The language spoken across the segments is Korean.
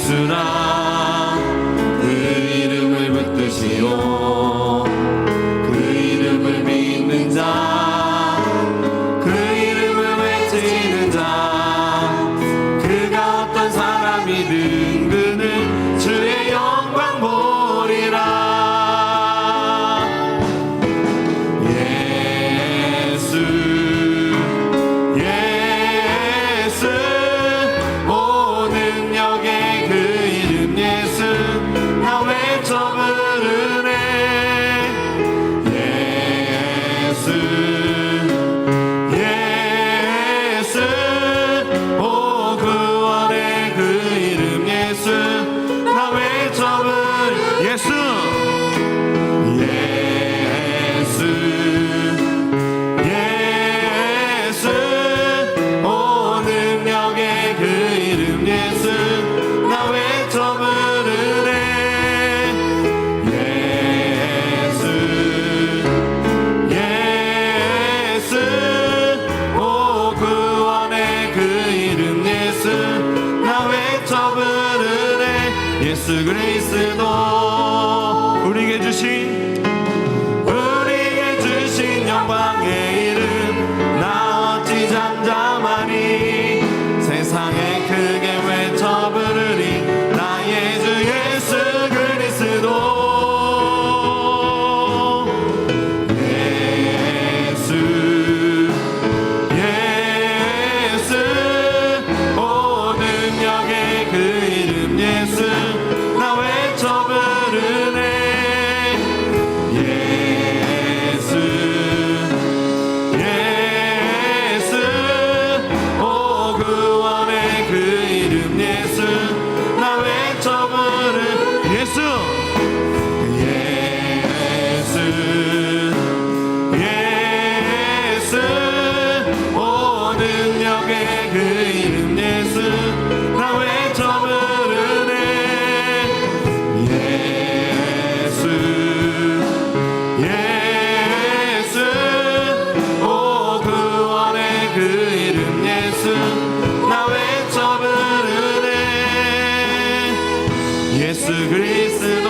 예수라 그 이름을 붙드시오. 그 이름을 믿는 자, 그 이름을 외치는 자, 그가 어떤 사람이든 그는 주의 영광 보리라. 예수 예수 오 능력의 그 이름 예수 나 외쳐 부르네. 예수 예수 오 구원의 그 이름 예수 나 외쳐 부르네. 예수 예수 예수 오 능력의 그 이름 예수 나 외쳐 부르네. 예수 예수 오 구원의 그 이름 예수 나 외쳐 부르네. 예수 그리스도 우리에게 주신 영광의 이름 나 어찌 잠잠하니. 세상에 크게 외쳐 부르리 나의 주 예수 그리스도. 예수 예수 오 능력의 그 이름 예수 나 외쳐 부르네. 예수 예수 오 구원의 그 이름 예수 나 외쳐 부르. 예수 예수 예수 오 능력의 그 이름 예수 나 외쳐 부르네. 예수 예수 오 구원의 그 이름 예수 나 외쳐 부르네. 예수 그리스도.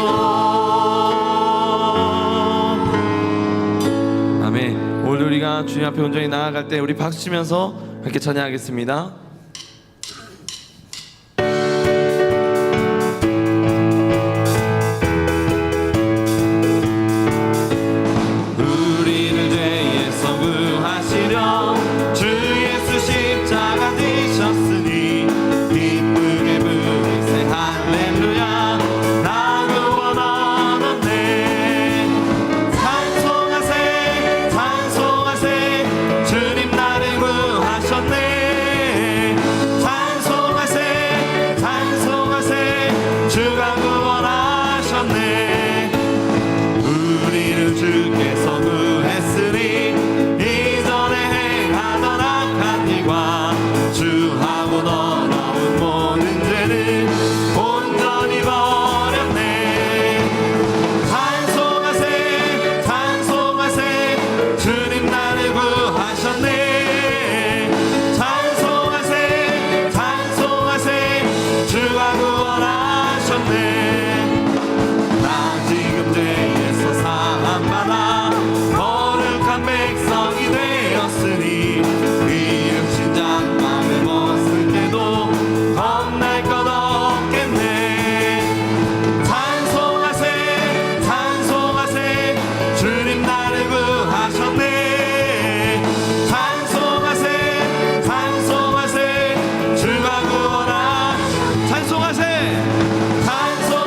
아멘. 오늘 우리가 주님 앞에 온전히 나아갈 때 우리 박수 치면서 함께 찬양하겠습니다. 우리를 죄에서 구하시려 주 예수 십자가 지셨으니 기쁘게 부르세 할렐루야 나 구원 얻었네. 찬송하세 찬송하세 주님 나를 구하셨네. 찬송하세 찬송하세 주가 구원하셨네. 우리를 주께서 구했으니 이전에 행하던 악한 일과 주하고 더러운 모든 죄를 온전히 버렸네. 찬송하세 찬송하세 주님 나를 구하셨네. 찬송하세 찬송하세 주가 구원하셨네. 나 지금 죄에서 사함받아 거룩한 백성이 되었으니 위름 신장 맘에 벗을 때도 겁날 것 없겠네. 찬송하세 찬송하세 주님 나를 구하셨네. 찬송하세 찬송하세 주가 구원하. 찬송하세 찬송하세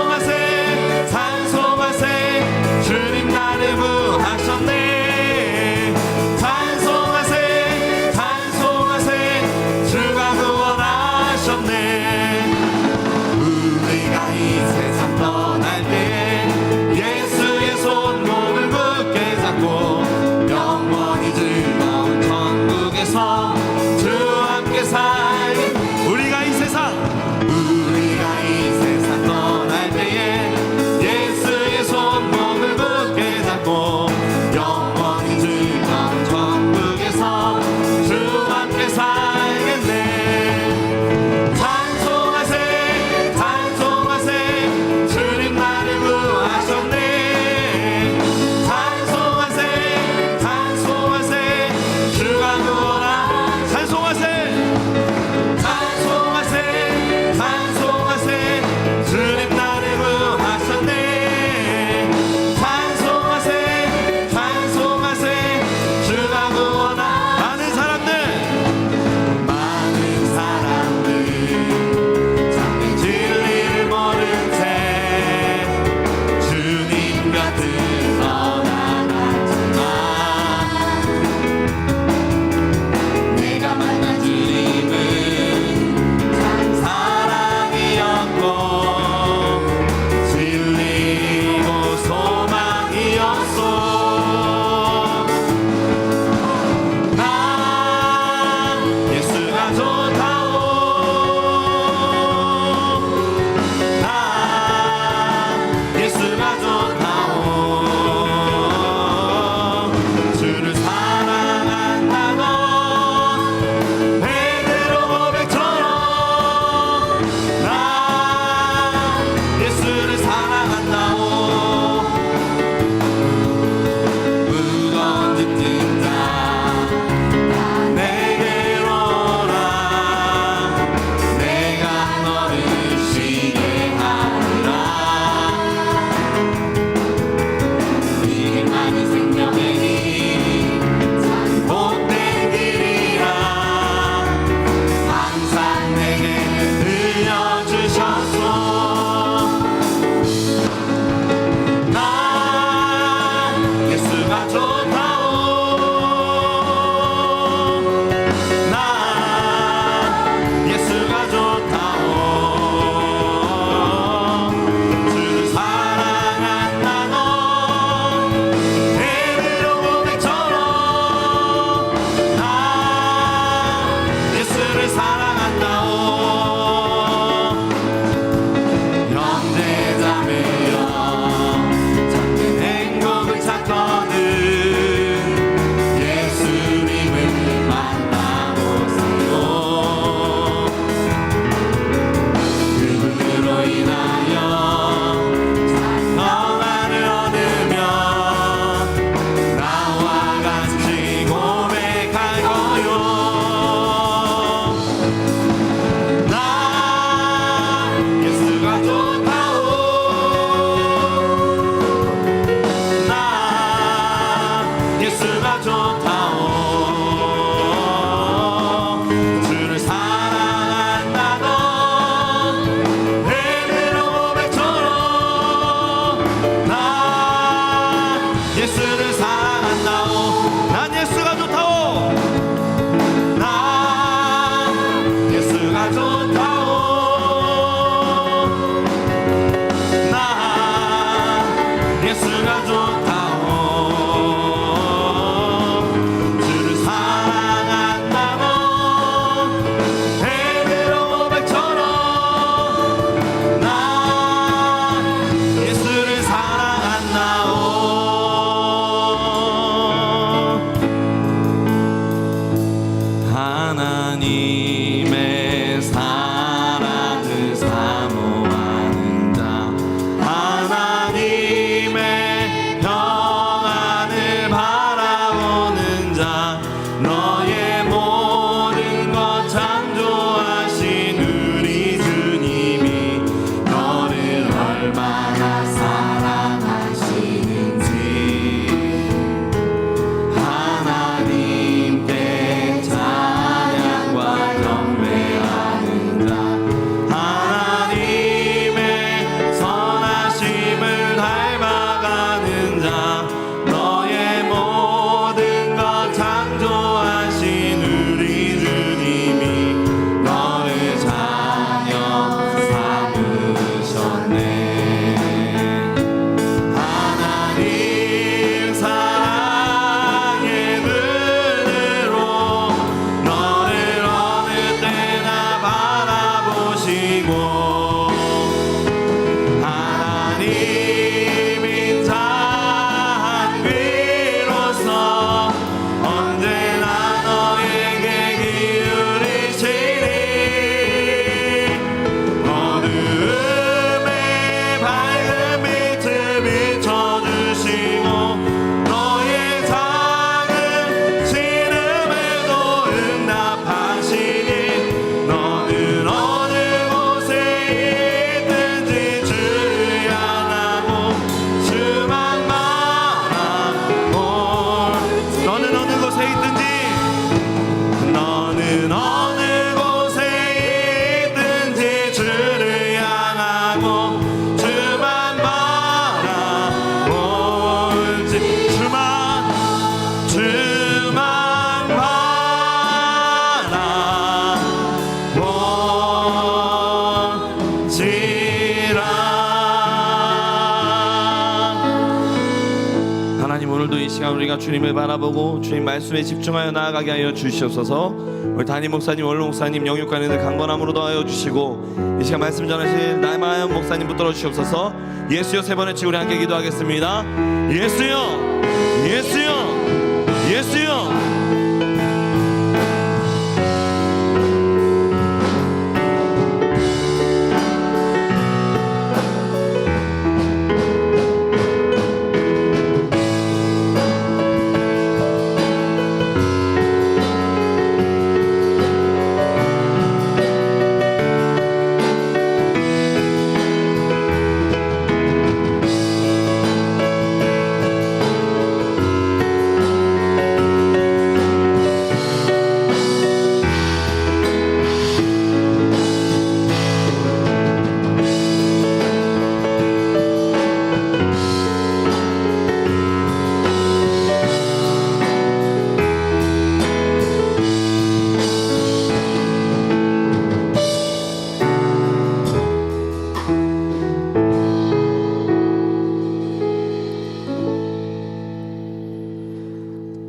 시간 우리가 주님을 바라보고 주님 말씀에 집중하여 나아가게 하여 주시옵소서. 우리 담임 목사님, 원로 목사님, 영육관인들 강건함으로 더하여 주시고 이 시간 말씀 전하실 남아연 목사님 붙들어 주시옵소서. 예수여 세 번 외치 우리 함께 기도하겠습니다. 예수여, 예수여, 예수여.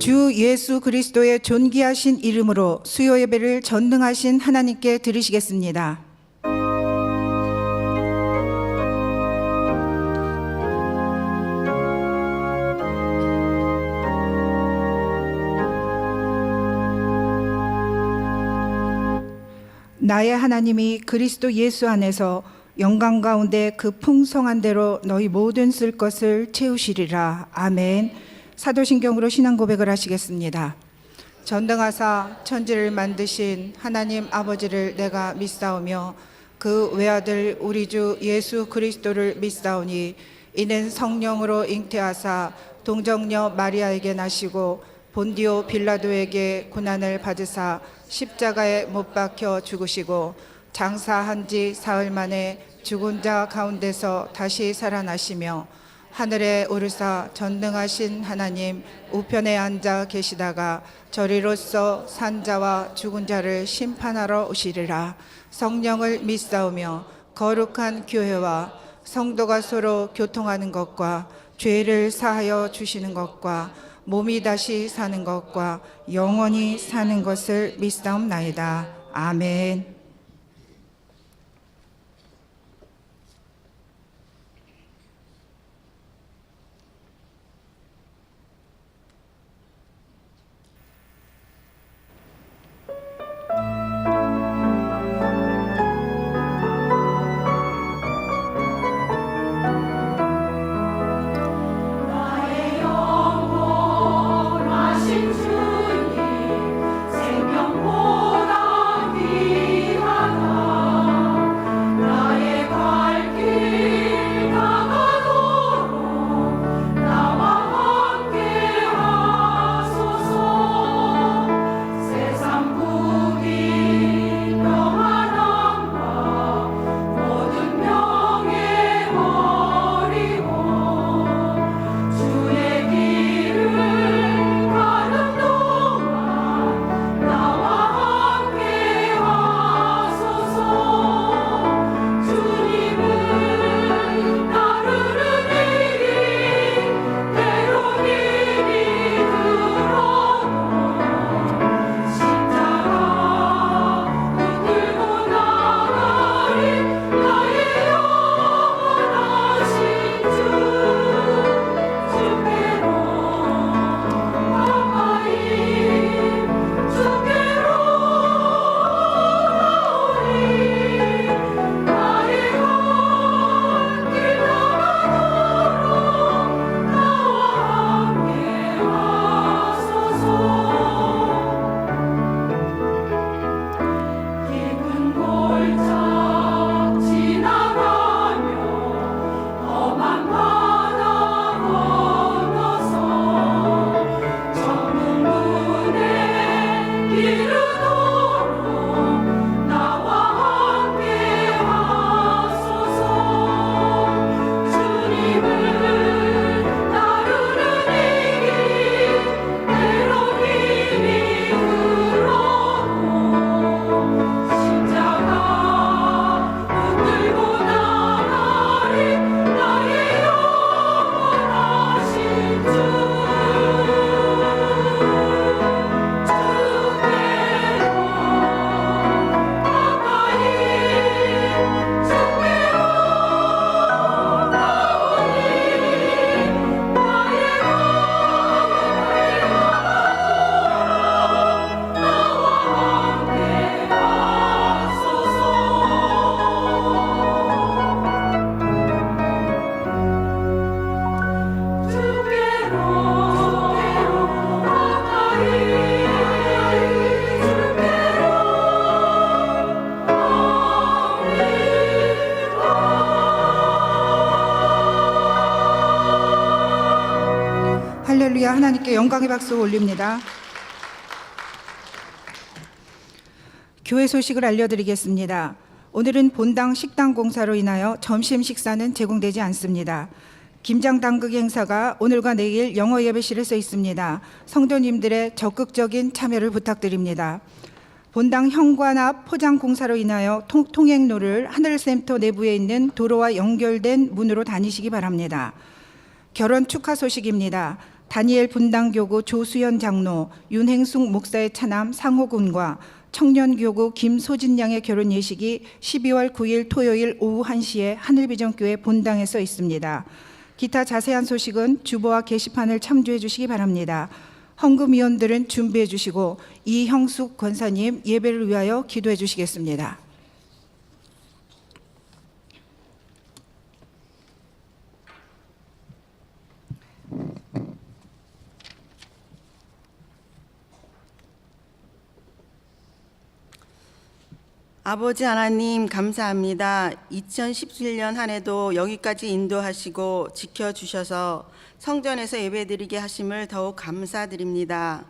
주 예수 그리스도의 존귀하신 이름으로 수요 예배를 전능하신 하나님께 드리시겠습니다. 나의 하나님이 그리스도 예수 안에서 영광 가운데 그 풍성한 대로 너희 모든 쓸 것을 채우시리라. 아멘. 사도신경으로 신앙 고백을 하시겠습니다. 전등하사 천지를 만드신 하나님 아버지를 내가 믿사오며 그 외아들 우리 주 예수 그리스도를 믿사오니 이는 성령으로 잉태하사 동정녀 마리아에게 나시고 본디오 빌라도에게 고난을 받으사 십자가에 못 박혀 죽으시고 장사한 지 사흘 만에 죽은 자 가운데서 다시 살아나시며 하늘에 오르사 전능하신 하나님 우편에 앉아 계시다가 저리로서 산 자와 죽은 자를 심판하러 오시리라. 성령을 믿사오며 거룩한 교회와 성도가 서로 교통하는 것과 죄를 사하여 주시는 것과 몸이 다시 사는 것과 영원히 사는 것을 믿사옵나이다. 아멘. 생명보다 귀 할렐루야. 하나님께 영광의 박수 올립니다. 교회 소식을 알려드리겠습니다. 오늘은 본당 식당 공사로 인하여 점심 식사는 제공되지 않습니다. 김장 당국 행사가 오늘과 내일 영어 예배실에서 있습니다. 성도님들의 적극적인 참여를 부탁드립니다. 본당 현관 앞 포장 공사로 인하여 통행로를 하늘센터 내부에 있는 도로와 연결된 문으로 다니시기 바랍니다. 결혼 축하 소식입니다. 다니엘 분당교구 조수연 장로, 윤행숙 목사의 차남 상호군과 청년교구 김소진 양의 결혼 예식이 12월 9일 토요일 오후 1시에 하늘비전교회 본당에서 있습니다. 기타 자세한 소식은 주보와 게시판을 참조해 주시기 바랍니다. 헌금위원들은 준비해 주시고 이형숙 권사님 예배를 위하여 기도해 주시겠습니다. 아버지 하나님 감사합니다. 2017년 한 해도 여기까지 인도하시고 지켜주셔서 성전에서 예배드리게 하심을 더욱 감사드립니다.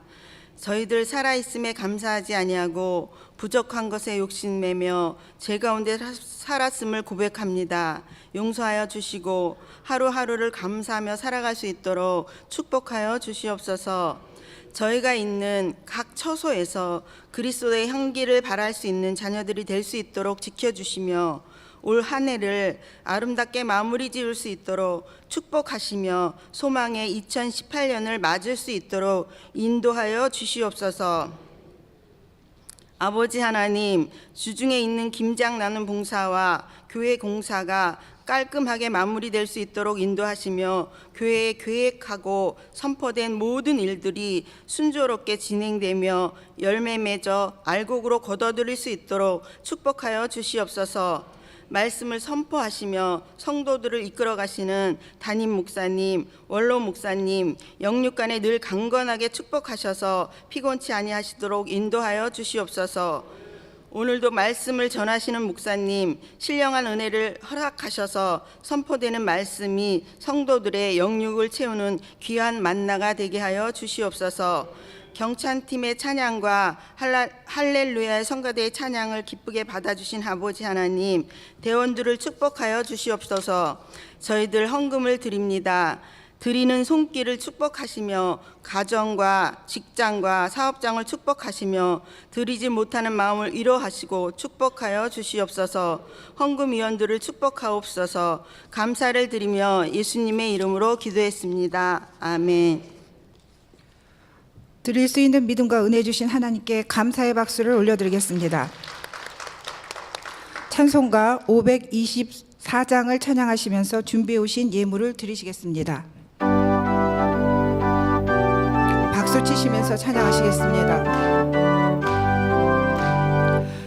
저희들 살아있음에 감사하지 아니하고 부족한 것에 욕심내며 죄 가운데 살았음을 고백합니다. 용서하여 주시고 하루하루를 감사하며 살아갈 수 있도록 축복하여 주시옵소서. 저희가 있는 각 처소에서 그리스도의 향기를 발할 수 있는 자녀들이 될 수 있도록 지켜주시며 올 한 해를 아름답게 마무리 지을 수 있도록 축복하시며 소망의 2018년을 맞을 수 있도록 인도하여 주시옵소서. 아버지 하나님, 주중에 있는 김장 나눔 봉사와 교회 공사가 깔끔하게 마무리될 수 있도록 인도하시며 교회에 계획하고 선포된 모든 일들이 순조롭게 진행되며 열매 맺어 알곡으로 거둬들일 수 있도록 축복하여 주시옵소서. 말씀을 선포하시며 성도들을 이끌어 가시는 담임 목사님, 원로 목사님, 영육간에 늘 강건하게 축복하셔서 피곤치 아니하시도록 인도하여 주시옵소서. 오늘도 말씀을 전하시는 목사님, 신령한 은혜를 허락하셔서 선포되는 말씀이 성도들의 영육을 채우는 귀한 만나가 되게 하여 주시옵소서. 경찬팀의 찬양과 할렐루야의 성가대의 찬양을 기쁘게 받아주신 아버지 하나님, 대원들을 축복하여 주시옵소서. 저희들 헌금을 드립니다. 드리는 손길을 축복하시며 가정과 직장과 사업장을 축복하시며 드리지 못하는 마음을 위로하시고 축복하여 주시옵소서. 헌금위원들을 축복하옵소서. 감사를 드리며 예수님의 이름으로 기도했습니다. 아멘. 드릴 수 있는 믿음과 은혜 주신 하나님께 감사의 박수를 올려드리겠습니다. 찬송가 524장을 찬양하시면서 준비해 오신 예물을 드리시겠습니다. 박수 치시면서 찬양하시겠습니다.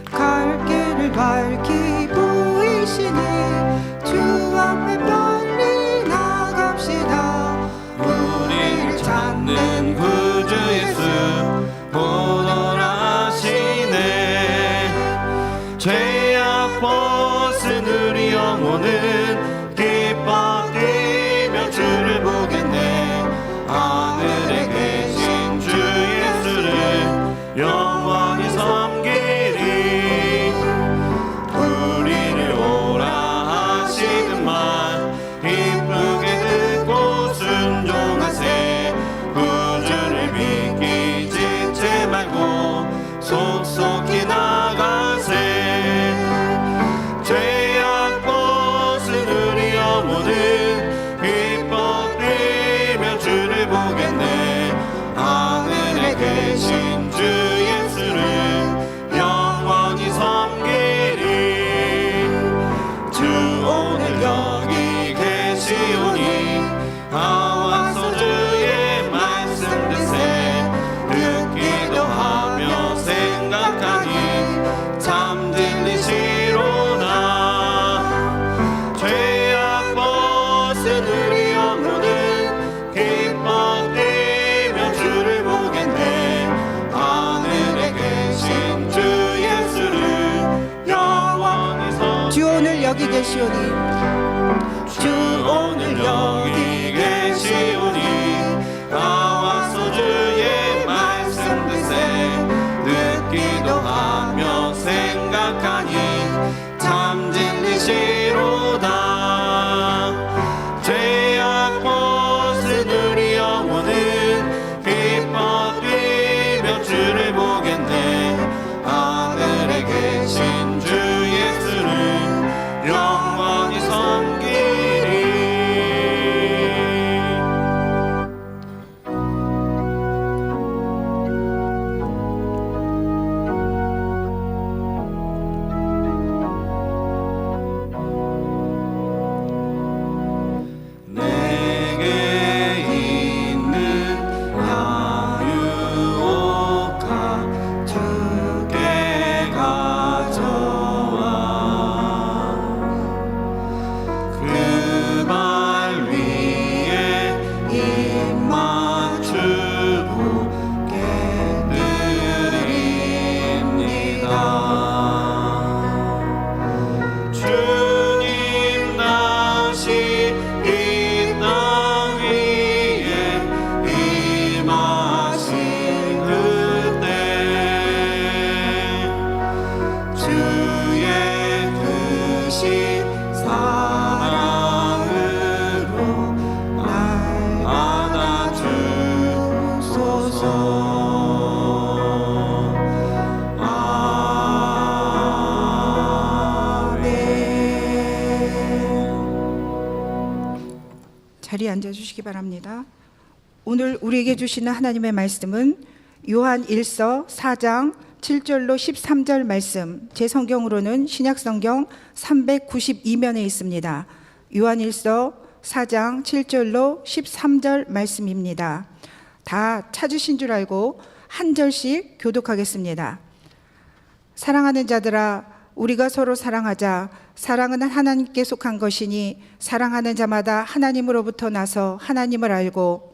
갈 길을 밝히 보이시니 주 앞에 빨리 나갑시다. 우리를 찾는 구주 예수 보너라시네. 죄악 벗은 우리 영혼은 기뻐 뛰며 주를 보겠네. 하늘에 계신 주 예수를 영원히 섬기리. 우리를 오라 하시는 말 기쁘게 듣고 순종하세. 구주를 믿기 지체 말고 속속히 나가세. 죄악 벗은 우리 영혼은 기뻐 뛰며 주를 보겠네. 하늘에 계신 주 예수를 영원히 섬기리. 주 오늘 여기 계시오니 나와서 주의 말씀 듣세. 듣기도 하며 생각하니 참 들리시로나. 죄악 벗은 우리 영혼은 기뻐 뛰며 주를 보겠네. 하늘에 계신 주 예수를 영원히 섬기리. 주 오늘 여기 계시오니 주 오늘 여기 계시오니 나와 자리에 앉아주시기 바랍니다. 오늘 우리에게 주시는 하나님의 말씀은 요한 1서 4장 7절로 13절 말씀, 제 성경으로는 신약성경 392면에 있습니다. 요한 1서 4장 7절로 13절 말씀입니다. 다 찾으신 줄 알고 한 절씩 교독하겠습니다. 사랑하는 자들아, 우리가 서로 사랑하자. 사랑은 하나님께 속한 것이니 사랑하는 자마다 하나님으로부터 나서 하나님을 알고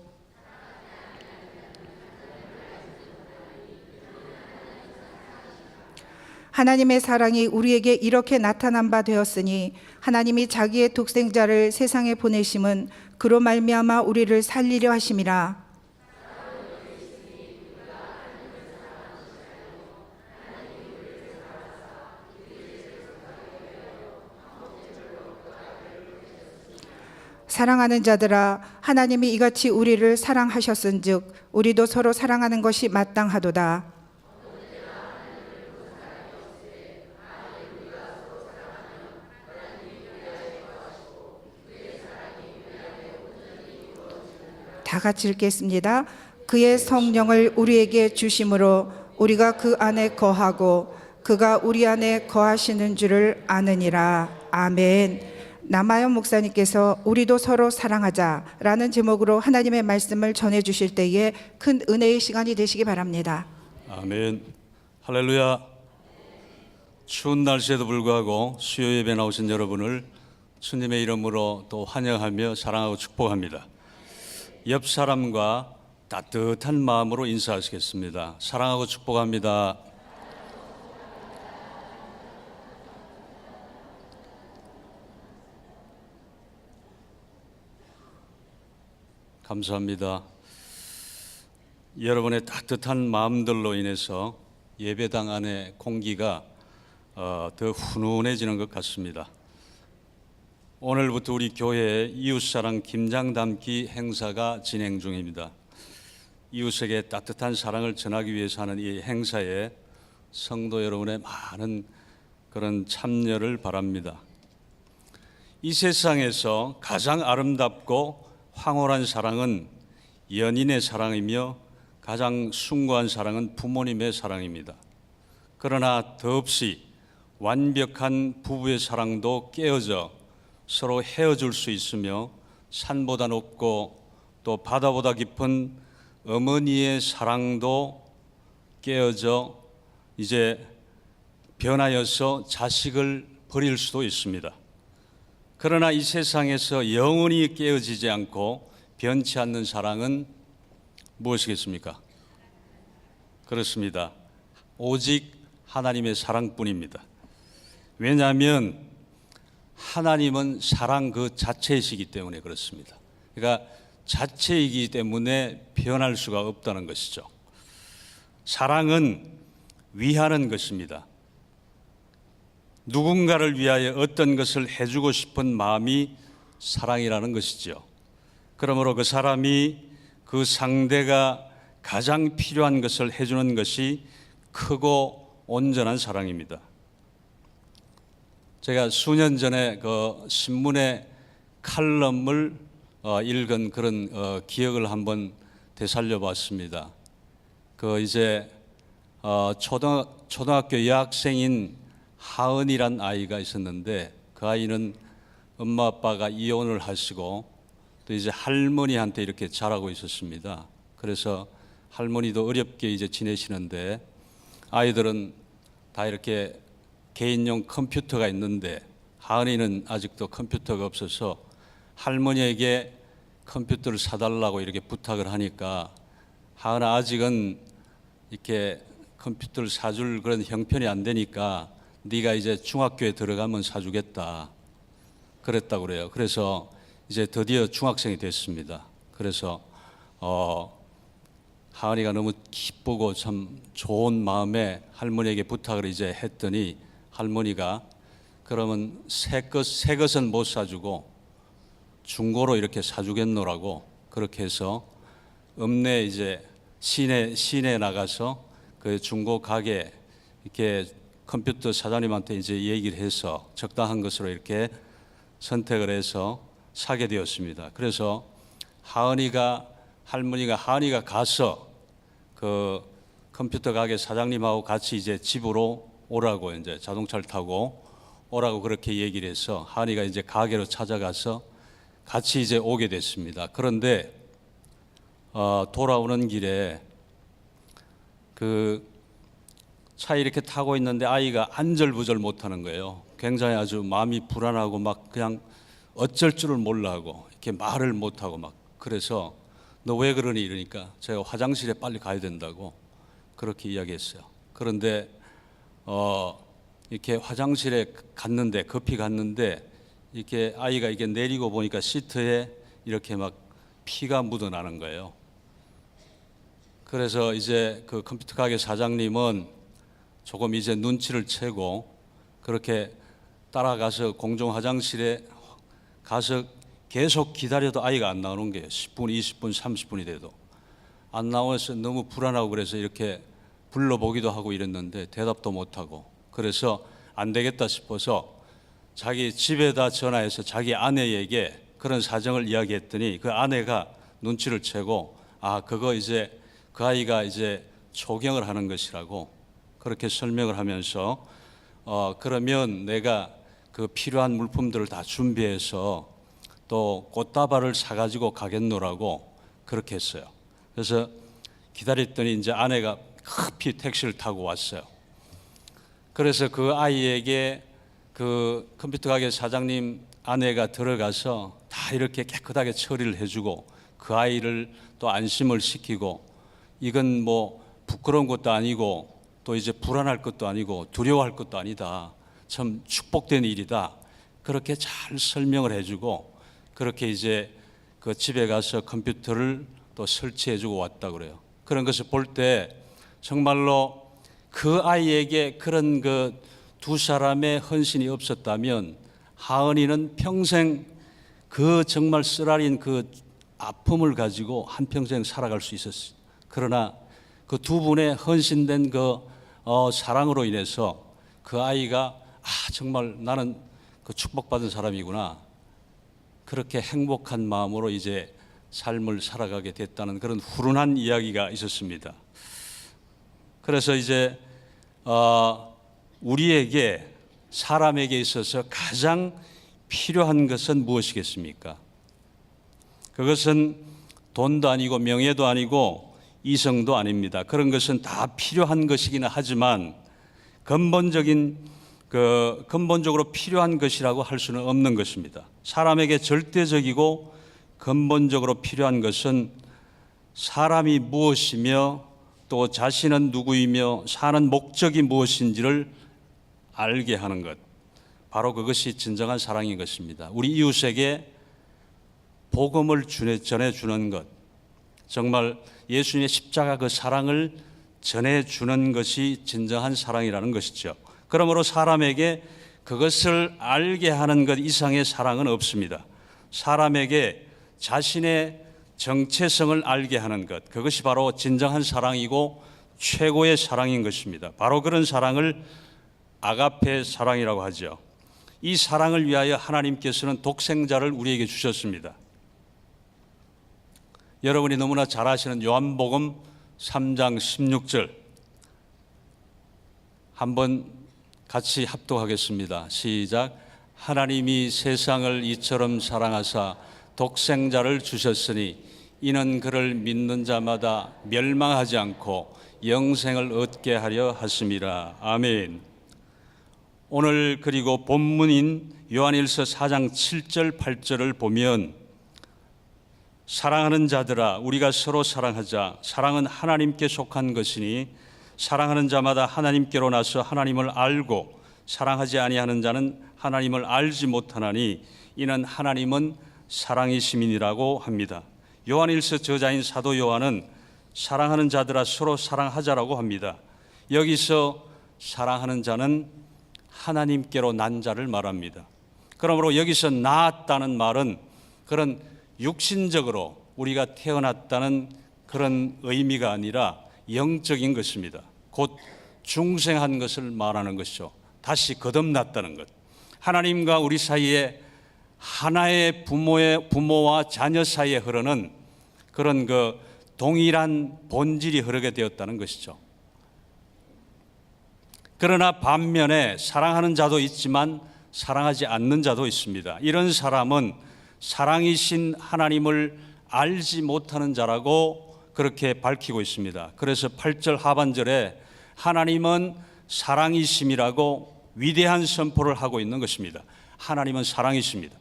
하나님의 사랑이 우리에게 이렇게 나타난 바 되었으니 하나님이 자기의 독생자를 세상에 보내심은 그로 말미암아 우리를 살리려 하심이라. 사랑하는 자들아, 하나님이 이같이 우리를 사랑하셨은즉 우리도 서로 사랑하는 것이 마땅하도다. 다 같이 읽겠습니다. 그의 성령을 우리에게 주심으로 우리가 그 안에 거하고 그가 우리 안에 거하시는 줄을 아느니라. 아멘. 남아연 목사님께서 우리도 서로 사랑하자라는 제목으로 하나님의 말씀을 전해 주실 때에 큰 은혜의 시간이 되시기 바랍니다. 아멘. 할렐루야. 추운 날씨에도 불구하고 수요 예배 나오신 여러분을 주님의 이름으로 또 환영하며 사랑하고 축복합니다. 옆 사람과 따뜻한 마음으로 인사하시겠습니다. 사랑하고 축복합니다. 감사합니다. 여러분의 따뜻한 마음들로 인해서 예배당 안의 공기가 더 훈훈해지는 것 같습니다. 오늘부터 우리 교회에 이웃사랑 김장 담기 행사가 진행 중입니다. 이웃에게 따뜻한 사랑을 전하기 위해서 하는 이 행사에 성도 여러분의 많은 그런 참여를 바랍니다. 이 세상에서 가장 아름답고 황홀한 사랑은 연인의 사랑이며 가장 숭고한 사랑은 부모님의 사랑입니다. 그러나 더없이 완벽한 부부의 사랑도 깨어져 서로 헤어질 수 있으며 산보다 높고 또 바다보다 깊은 어머니의 사랑도 깨어져 이제 변하여서 자식을 버릴 수도 있습니다. 그러나 이 세상에서 영원히 깨어지지 않고 변치 않는 사랑은 무엇이겠습니까? 그렇습니다. 오직 하나님의 사랑뿐입니다. 왜냐하면 하나님은 사랑 그 자체이시기 때문에 그렇습니다. 그러니까 자체이기 때문에 변할 수가 없다는 것이죠. 사랑은 위하는 것입니다. 누군가를 위하여 어떤 것을 해주고 싶은 마음이 사랑이라는 것이죠. 그러므로 그 사람이 그 상대가 가장 필요한 것을 해주는 것이 크고 온전한 사랑입니다. 제가 수년 전에 그 신문의 칼럼을 읽은 그런 기억을 한번 되살려 봤습니다. 그 이제 초등학교 여학생인 하은이란 아이가 있었는데 그 아이는 엄마 아빠가 이혼을 하시고 또 이제 할머니한테 이렇게 자라고 있었습니다. 그래서 할머니도 어렵게 이제 지내시는데 아이들은 다 이렇게 개인용 컴퓨터가 있는데 하은이는 아직도 컴퓨터가 없어서 할머니에게 컴퓨터를 사달라고 이렇게 부탁을 하니까 하은아 아직은 이렇게 컴퓨터를 사줄 그런 형편이 안 되니까 네가 이제 중학교에 들어가면 사주겠다 그랬다고 그래요. 그래서 이제 드디어 중학생이 됐습니다. 그래서 하은이가 너무 기쁘고 참 좋은 마음에 할머니에게 부탁을 이제 했더니 할머니가 그러면 새 것은 못 사주고 중고로 이렇게 사주겠노라고 그렇게 해서 읍내 이제 시내 나가서 그 중고 가게 이렇게 컴퓨터 사장님한테 이제 얘기를 해서 적당한 것으로 이렇게 선택을 해서 사게 되었습니다. 그래서 할머니가 하은이가 가서 그 컴퓨터 가게 사장님하고 같이 이제 집으로 오라고, 이제 자동차를 타고 오라고 그렇게 얘기를 해서 하은이가 이제 가게로 찾아가서 같이 이제 오게 됐습니다. 그런데 돌아오는 길에 그 차 이렇게 타고 있는데 아이가 안절부절 못하는 거예요. 굉장히 아주 마음이 불안하고 막 그냥 어쩔 줄을 몰라하고 이렇게 말을 못하고 막, 그래서 너 왜 그러니 이러니까 제가 화장실에 빨리 가야 된다고 그렇게 이야기했어요. 그런데 이렇게 화장실에 갔는데, 급히 갔는데 이렇게 아이가 이게 내리고 보니까 시트에 이렇게 막 피가 묻어나는 거예요. 그래서 이제 그 컴퓨터 가게 사장님은 조금 이제 눈치를 채고 그렇게 따라가서 공중 화장실에 가서 계속 기다려도 아이가 안 나오는 거예요. 10분, 20분, 30분이 돼도 안 나와서 너무 불안하고, 그래서 이렇게 불러보기도 하고 이랬는데 대답도 못하고, 그래서 안 되겠다 싶어서 자기 집에다 전화해서 자기 아내에게 그런 사정을 이야기했더니 그 아내가 눈치를 채고 그거 이제 그 아이가 이제 초경을 하는 것이라고 그렇게 설명을 하면서 그러면 내가 그 필요한 물품들을 다 준비해서 또 꽃다발을 사가지고 가겠노라고 그렇게 했어요. 그래서 기다렸더니 이제 아내가 급히 택시를 타고 왔어요. 그래서 그 아이에게 그 컴퓨터 가게 사장님 아내가 들어가서 다 이렇게 깨끗하게 처리를 해주고 그 아이를 또 안심을 시키고, 이건 뭐 부끄러운 것도 아니고 또 이제 불안할 것도 아니고 두려워할 것도 아니다, 참 축복된 일이다, 그렇게 잘 설명을 해주고 그렇게 이제 그 집에 가서 컴퓨터를 또 설치해주고 왔다 그래요. 그런 것을 볼 때 정말로 그 아이에게 그런 그 두 사람의 헌신이 없었다면 하은이는 평생 그 정말 쓰라린 그 아픔을 가지고 한평생 살아갈 수 있었어요. 그러나 그 두 분의 헌신된 그 사랑으로 인해서 그 아이가 정말 나는 그 축복받은 사람이구나, 그렇게 행복한 마음으로 이제 삶을 살아가게 됐다는 그런 훈훈한 이야기가 있었습니다. 그래서 이제 우리에게, 사람에게 있어서 가장 필요한 것은 무엇이겠습니까? 그것은 돈도 아니고 명예도 아니고 이성도 아닙니다. 그런 것은 다 필요한 것이긴 하지만 근본적으로 필요한 것이라고 할 수는 없는 것입니다. 사람에게 절대적이고 근본적으로 필요한 것은 사람이 무엇이며 또 자신은 누구이며 사는 목적이 무엇인지를 알게 하는 것, 바로 그것이 진정한 사랑인 것입니다. 우리 이웃에게 복음을 전해주는 것, 정말 예수님의 십자가 그 사랑을 전해주는 것이 진정한 사랑이라는 것이죠. 그러므로 사람에게 그것을 알게 하는 것 이상의 사랑은 없습니다. 사람에게 자신의 정체성을 알게 하는 것, 그것이 바로 진정한 사랑이고 최고의 사랑인 것입니다. 바로 그런 사랑을 아가페 사랑이라고 하죠. 이 사랑을 위하여 하나님께서는 독생자를 우리에게 주셨습니다. 여러분이 너무나 잘 아시는 요한복음 3장 16절 한번 같이 합독하겠습니다. 시작. 하나님이 세상을 이처럼 사랑하사 독생자를 주셨으니 이는 그를 믿는 자마다 멸망하지 않고 영생을 얻게 하려 하심이라. 아멘. 오늘 그리고 본문인 요한일서 4장 7절 8절을 보면 사랑하는 자들아 우리가 서로 사랑하자. 사랑은 하나님께 속한 것이니 사랑하는 자마다 하나님께로 나서 하나님을 알고 사랑하지 아니하는 자는 하나님을 알지 못하나니 이는 하나님은 사랑이심이니라고 합니다. 요한일서 저자인 사도 요한은 사랑하는 자들아 서로 사랑하자라고 합니다. 여기서 사랑하는 자는 하나님께로 난 자를 말합니다. 그러므로 여기서 낳았다는 말은 그런 육신적으로 우리가 태어났다는 그런 의미가 아니라 영적인 것입니다. 곧 중생한 것을 말하는 것이죠. 다시 거듭났다는 것. 하나님과 우리 사이에 하나의 부모와 자녀 사이에 흐르는 그런 그 동일한 본질이 흐르게 되었다는 것이죠. 그러나 반면에 사랑하는 자도 있지만 사랑하지 않는 자도 있습니다. 이런 사람은 사랑이신 하나님을 알지 못하는 자라고 그렇게 밝히고 있습니다. 그래서 8절 하반절에 하나님은 사랑이심이라고 위대한 선포를 하고 있는 것입니다. 하나님은 사랑이십니다.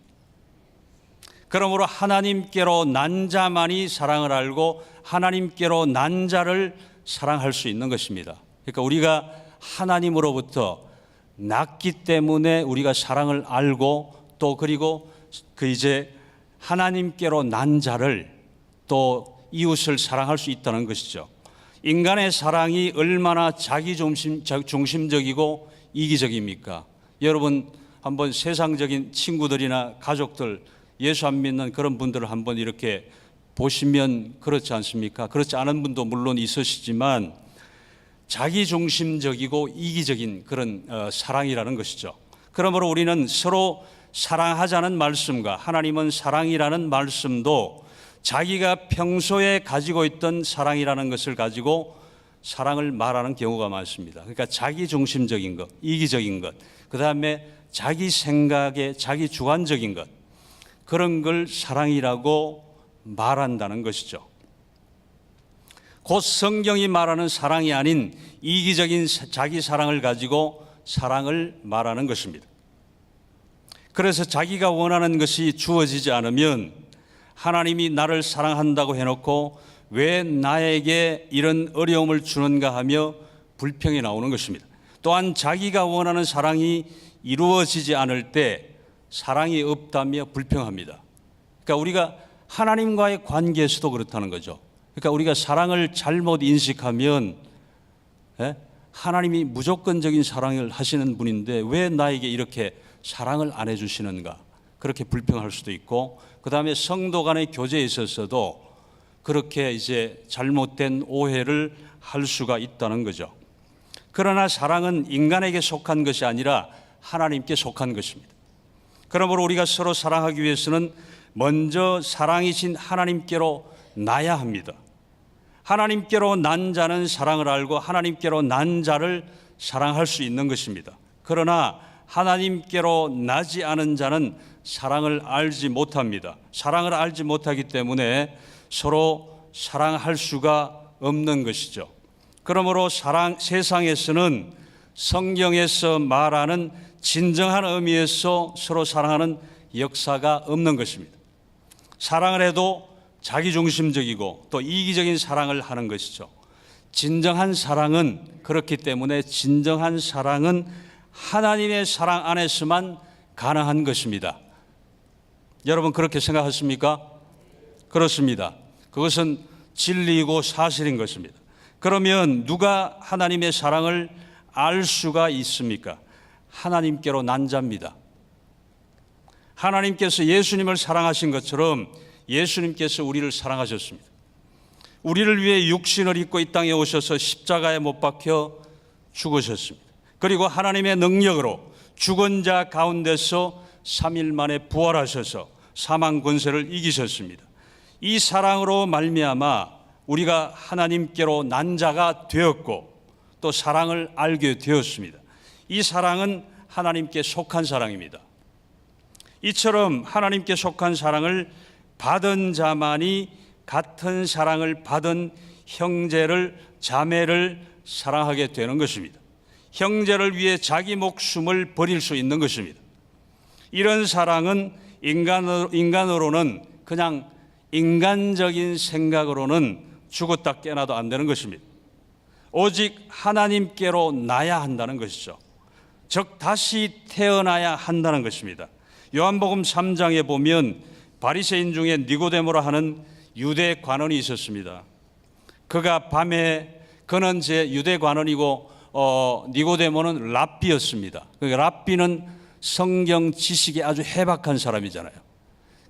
그러므로 하나님께로 난 자만이 사랑을 알고 하나님께로 난 자를 사랑할 수 있는 것입니다. 그러니까 우리가 하나님으로부터 낳기 때문에 우리가 사랑을 알고 또 그리고 이제 하나님께로 난 자를 또 이웃을 사랑할 수 있다는 것이죠. 인간의 사랑이 얼마나 중심적이고 이기적입니까? 여러분 한번 세상적인 친구들이나 가족들, 예수 안 믿는 그런 분들을 한번 이렇게 보시면 그렇지 않습니까? 그렇지 않은 분도 물론 있으시지만 자기중심적이고 이기적인 그런 사랑이라는 것이죠. 그러므로 우리는 서로 사랑하자는 말씀과 하나님은 사랑이라는 말씀도 자기가 평소에 가지고 있던 사랑이라는 것을 가지고 사랑을 말하는 경우가 많습니다. 그러니까 자기중심적인 것, 이기적인 것, 그 다음에 자기 생각에 자기 주관적인 것, 그런 걸 사랑이라고 말한다는 것이죠. 곧 성경이 말하는 사랑이 아닌 이기적인 자기 사랑을 가지고 사랑을 말하는 것입니다. 그래서 자기가 원하는 것이 주어지지 않으면 하나님이 나를 사랑한다고 해놓고 왜 나에게 이런 어려움을 주는가 하며 불평이 나오는 것입니다. 또한 자기가 원하는 사랑이 이루어지지 않을 때 사랑이 없다며 불평합니다. 그러니까 우리가 하나님과의 관계에서도 그렇다는 거죠. 그러니까 우리가 사랑을 잘못 인식하면 하나님이 무조건적인 사랑을 하시는 분인데 왜 나에게 이렇게 사랑을 안 해주시는가, 그렇게 불평할 수도 있고, 그 다음에 성도 간의 교제에 있어서도 그렇게 이제 잘못된 오해를 할 수가 있다는 거죠. 그러나 사랑은 인간에게 속한 것이 아니라 하나님께 속한 것입니다. 그러므로 우리가 서로 사랑하기 위해서는 먼저 사랑이신 하나님께로 나야 합니다. 하나님께로 난 자는 사랑을 알고 하나님께로 난 자를 사랑할 수 있는 것입니다. 그러나 하나님께로 나지 않은 자는 사랑을 알지 못합니다. 사랑을 알지 못하기 때문에 서로 사랑할 수가 없는 것이죠. 그러므로 세상에서는 성경에서 말하는 진정한 의미에서 서로 사랑하는 역사가 없는 것입니다. 사랑을 해도 자기중심적이고 또 이기적인 사랑을 하는 것이죠. 진정한 사랑은 그렇기 때문에 진정한 사랑은 하나님의 사랑 안에서만 가능한 것입니다. 여러분 그렇게 생각하십니까? 그렇습니다. 그것은 진리이고 사실인 것입니다. 그러면 누가 하나님의 사랑을 알 수가 있습니까? 하나님께로 난 자입니다. 하나님께서 예수님을 사랑하신 것처럼 예수님께서 우리를 사랑하셨습니다. 우리를 위해 육신을 입고 이 땅에 오셔서 십자가에 못 박혀 죽으셨습니다. 그리고 하나님의 능력으로 죽은 자 가운데서 3일 만에 부활하셔서 사망 권세를 이기셨습니다. 이 사랑으로 말미암아 우리가 하나님께로 난 자가 되었고 또 사랑을 알게 되었습니다. 이 사랑은 하나님께 속한 사랑입니다. 이처럼 하나님께 속한 사랑을 받은 자만이 같은 사랑을 받은 형제를, 자매를 사랑하게 되는 것입니다. 형제를 위해 자기 목숨을 버릴 수 있는 것입니다. 이런 사랑은 인간으로는 그냥 인간적인 생각으로는 죽었다 깨어나도 안 되는 것입니다. 오직 하나님께로 나야 한다는 것이죠. 즉 다시 태어나야 한다는 것입니다. 요한복음 3장에 보면 바리새인 중에 니고데모라 하는 유대 관원이 있었습니다. 그가 밤에 그는 제 유대 관원이고 니고데모는 랍비였습니다. 랍비는 성경 지식이 아주 해박한 사람이잖아요.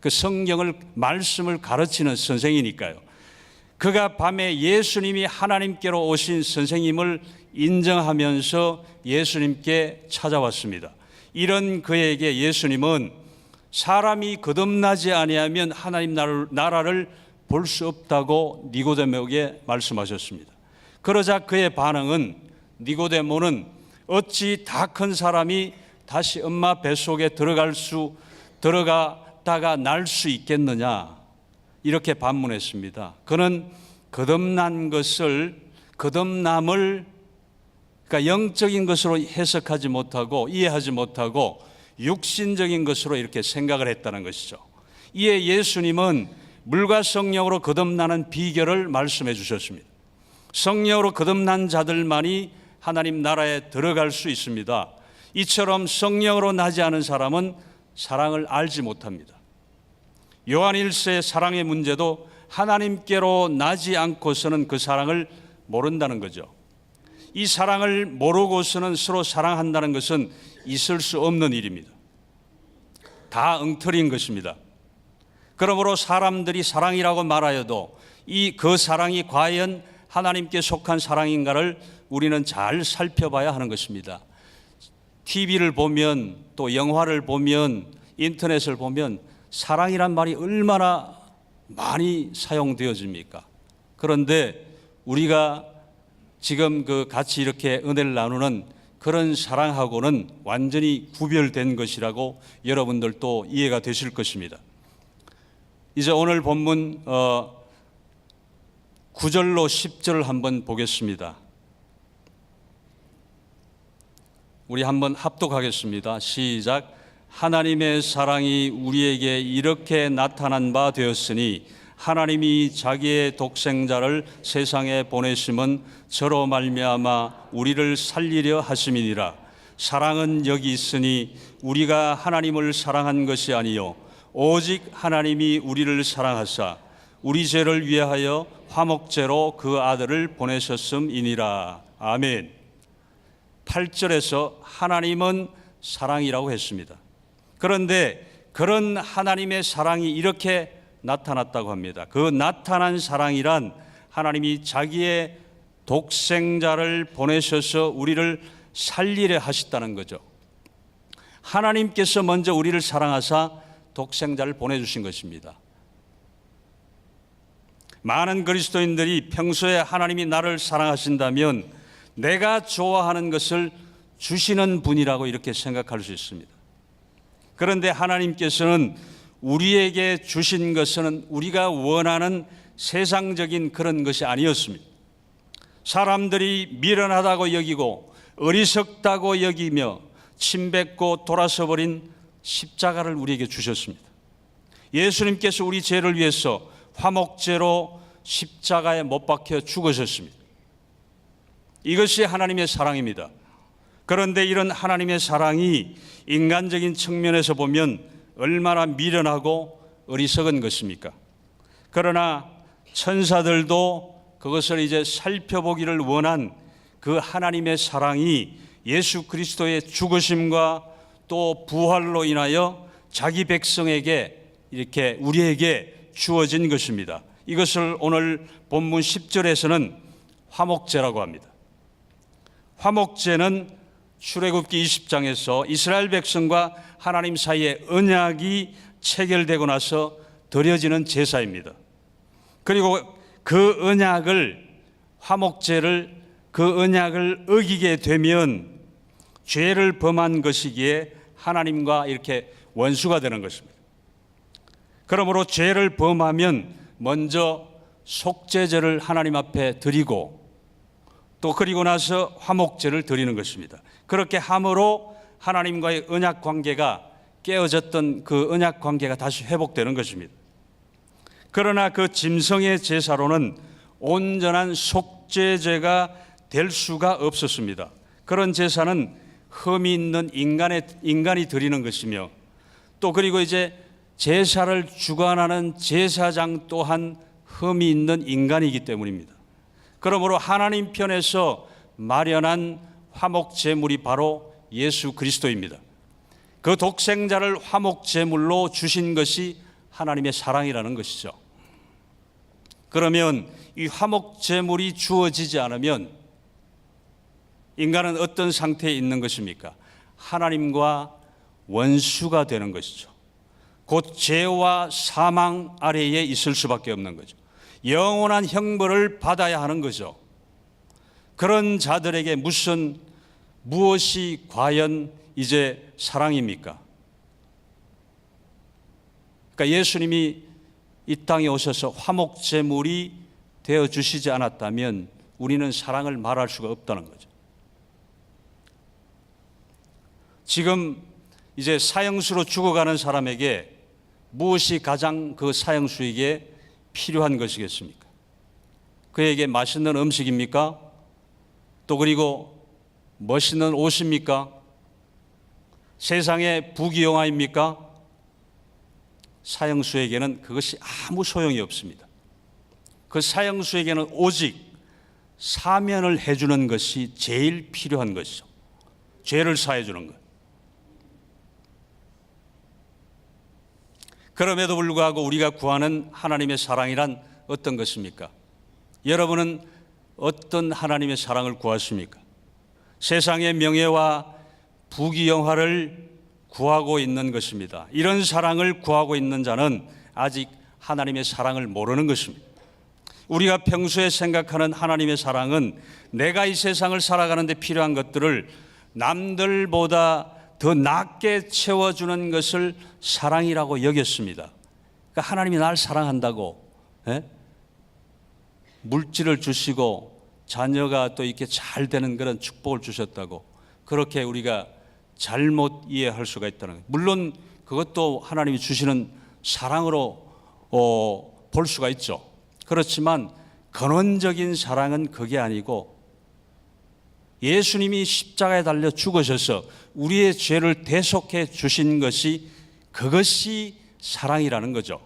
그 성경을 말씀을 가르치는 선생이니까요. 그가 밤에 예수님이 하나님께로 오신 선생님을 인정하면서 예수님께 찾아왔습니다. 이런 그에게 예수님은 사람이 거듭나지 아니하면 하나님 나라를 볼 수 없다고 니고데모에게 말씀하셨습니다. 그러자 그의 반응은, 니고데모는 어찌 다 큰 사람이 다시 엄마 뱃속에 들어가다가 날 수 있겠느냐, 이렇게 반문했습니다. 그는 거듭남을 그러니까 영적인 것으로 해석하지 못하고 이해하지 못하고 육신적인 것으로 이렇게 생각을 했다는 것이죠. 이에 예수님은 물과 성령으로 거듭나는 비결을 말씀해 주셨습니다. 성령으로 거듭난 자들만이 하나님 나라에 들어갈 수 있습니다. 이처럼 성령으로 나지 않은 사람은 사랑을 알지 못합니다. 요한 1세의 사랑의 문제도 하나님께로 나지 않고서는 그 사랑을 모른다는 거죠. 이 사랑을 모르고서는 서로 사랑한다는 것은 있을 수 없는 일입니다. 다 엉터리인 것입니다. 그러므로 사람들이 사랑이라고 말하여도 그 사랑이 과연 하나님께 속한 사랑인가를 우리는 잘 살펴봐야 하는 것입니다. TV를 보면, 또 영화를 보면, 인터넷을 보면 사랑이란 말이 얼마나 많이 사용되어집니까? 그런데 우리가 지금 같이 이렇게 은혜를 나누는 그런 사랑하고는 완전히 구별된 것이라고 여러분들도 이해가 되실 것입니다. 이제 오늘 본문 9절로 10절을 한번 보겠습니다. 우리 한번 합독하겠습니다. 시작. 하나님의 사랑이 우리에게 이렇게 나타난 바 되었으니 하나님이 자기의 독생자를 세상에 보내심은 저로 말미암아 우리를 살리려 하심이니라. 사랑은 여기 있으니 우리가 하나님을 사랑한 것이 아니요 오직 하나님이 우리를 사랑하사 우리 죄를 위하여 화목제로 그 아들을 보내셨음이니라. 아멘. 8절에서 하나님은 사랑이라고 했습니다. 그런데 그런 하나님의 사랑이 이렇게 나타났다고 합니다. 그 나타난 사랑이란 하나님이 자기의 독생자를 보내셔서 우리를 살리려 하셨다는 거죠. 하나님께서 먼저 우리를 사랑하사 독생자를 보내주신 것입니다. 많은 그리스도인들이 평소에 하나님이 나를 사랑하신다면 내가 좋아하는 것을 주시는 분이라고 이렇게 생각할 수 있습니다. 그런데 하나님께서는 우리에게 주신 것은 우리가 원하는 세상적인 그런 것이 아니었습니다. 사람들이 미련하다고 여기고 어리석다고 여기며 침뱉고 돌아서 버린 십자가를 우리에게 주셨습니다. 예수님께서 우리 죄를 위해서 화목제로 십자가에 못 박혀 죽으셨습니다. 이것이 하나님의 사랑입니다. 그런데 이런 하나님의 사랑이 인간적인 측면에서 보면 얼마나 미련하고 어리석은 것입니까? 그러나 천사들도 그것을 이제 살펴보기를 원한 그 하나님의 사랑이 예수 그리스도의 죽으심과 또 부활로 인하여 자기 백성에게 이렇게 우리에게 주어진 것입니다. 이것을 오늘 본문 10절에서는 화목제라고 합니다. 화목제는 출애굽기 20장에서 이스라엘 백성과 하나님 사이에 언약이 체결되고 나서 드려지는 제사입니다. 그리고 그 언약을, 화목제를, 그 언약을 어기게 되면 죄를 범한 것이기에 하나님과 이렇게 원수가 되는 것입니다. 그러므로 죄를 범하면 먼저 속죄제를 하나님 앞에 드리고 또 그리고 나서 화목제를 드리는 것입니다. 그렇게 함으로 하나님과의 언약 관계가 깨어졌던 그 언약 관계가 다시 회복되는 것입니다. 그러나 그 짐승의 제사로는 온전한 속죄제가 될 수가 없었습니다. 그런 제사는 흠이 있는 인간이 드리는 것이며 또 그리고 이제 제사를 주관하는 제사장 또한 흠이 있는 인간이기 때문입니다. 그러므로 하나님 편에서 마련한 화목제물이 바로 예수 그리스도입니다. 그 독생자를 화목제물로 주신 것이 하나님의 사랑이라는 것이죠. 그러면 이 화목제물이 주어지지 않으면 인간은 어떤 상태에 있는 것입니까? 하나님과 원수가 되는 것이죠. 곧 죄와 사망 아래에 있을 수밖에 없는 거죠. 영원한 형벌을 받아야 하는 거죠. 그런 자들에게 무엇이 과연 이제 사랑입니까? 그러니까 예수님이 이 땅에 오셔서 화목제물이 되어 주시지 않았다면 우리는 사랑을 말할 수가 없다는 거죠. 지금 이제 사형수로 죽어가는 사람에게 무엇이 가장 그 사형수에게 필요한 것이겠습니까? 그에게 맛있는 음식입니까? 또 그리고 멋있는 옷입니까? 세상의 부귀영화입니까? 사형수에게는 그것이 아무 소용이 없습니다. 그 사형수에게는 오직 사면을 해주는 것이 제일 필요한 것이죠. 죄를 사해 주는 것. 그럼에도 불구하고 우리가 구하는 하나님의 사랑이란 어떤 것입니까? 여러분은 어떤 하나님의 사랑을 구하십니까? 세상의 명예와 부귀영화를 구하고 있는 것입니다. 이런 사랑을 구하고 있는 자는 아직 하나님의 사랑을 모르는 것입니다. 우리가 평소에 생각하는 하나님의 사랑은 내가 이 세상을 살아가는 데 필요한 것들을 남들보다 더 낫게 채워주는 것을 사랑이라고 여겼습니다. 그러니까 하나님이 날 사랑한다고 물질을 주시고 자녀가 또 이렇게 잘 되는 그런 축복을 주셨다고 그렇게 우리가 잘못 이해할 수가 있다는 거예요. 물론 그것도 하나님이 주시는 사랑으로 볼 수가 있죠. 그렇지만 근원적인 사랑은 그게 아니고 예수님이 십자가에 달려 죽으셔서 우리의 죄를 대속해 주신 것이 그것이 사랑이라는 거죠.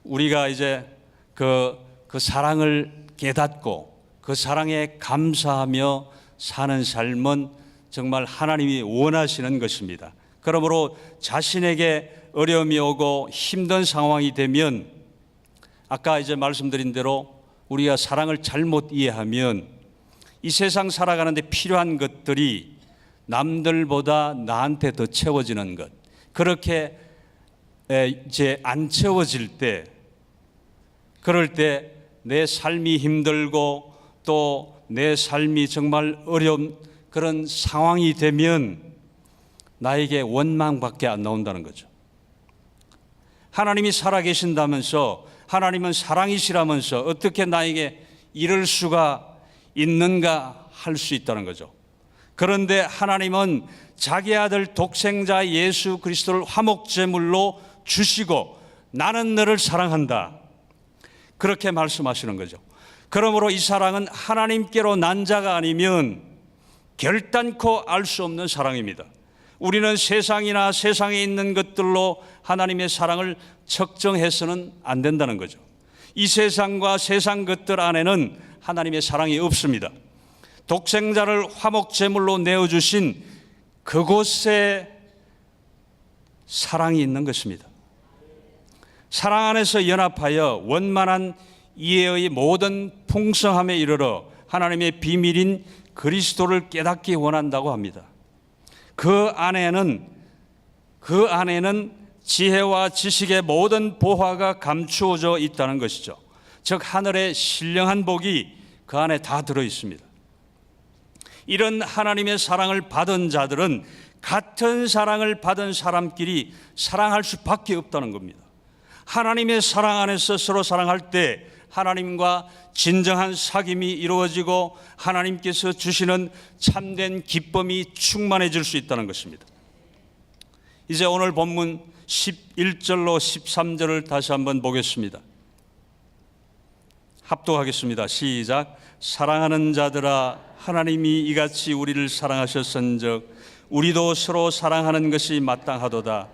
우리가 이제 그 사랑을 깨닫고 그 사랑에 감사하며 사는 삶은 정말 하나님이 원하시는 것입니다. 그러므로 자신에게 어려움이 오고 힘든 상황이 되면 아까 이제 말씀드린 대로 우리가 사랑을 잘못 이해하면 이 세상 살아가는데 필요한 것들이 남들보다 나한테 더 채워지는 것, 그렇게 이제 안 채워질 때, 그럴 때 내 삶이 힘들고 또 내 삶이 정말 어려운 그런 상황이 되면 나에게 원망밖에 안 나온다는 거죠. 하나님이 살아계신다면서, 하나님은 사랑이시라면서 어떻게 나에게 이럴 수가 있는가 할 수 있다는 거죠. 그런데 하나님은 자기 아들 독생자 예수 그리스도를 화목제물로 주시고 나는 너를 사랑한다, 그렇게 말씀하시는 거죠. 그러므로 이 사랑은 하나님께로 난 자가 아니면 결단코 알 수 없는 사랑입니다. 우리는 세상이나 세상에 있는 것들로 하나님의 사랑을 측정해서는 안 된다는 거죠. 이 세상과 세상 것들 안에는 하나님의 사랑이 없습니다. 독생자를 화목제물로 내어주신 그곳에 사랑이 있는 것입니다. 사랑 안에서 연합하여 원만한 이해의 모든 풍성함에 이르러 하나님의 비밀인 그리스도를 깨닫기 원한다고 합니다. 그 안에는 지혜와 지식의 모든 보화가 감추어져 있다는 것이죠. 즉 하늘의 신령한 복이 그 안에 다 들어 있습니다. 이런 하나님의 사랑을 받은 자들은 같은 사랑을 받은 사람끼리 사랑할 수밖에 없다는 겁니다. 하나님의 사랑 안에서 서로 사랑할 때 하나님과 진정한 사귐이 이루어지고 하나님께서 주시는 참된 기쁨이 충만해질 수 있다는 것입니다. 이제 오늘 본문 11절로 13절을 다시 한번 보겠습니다. 합독하겠습니다. 시작. 사랑하는 자들아, 하나님이 이같이 우리를 사랑하셨은즉 우리도 서로 사랑하는 것이 마땅하도다.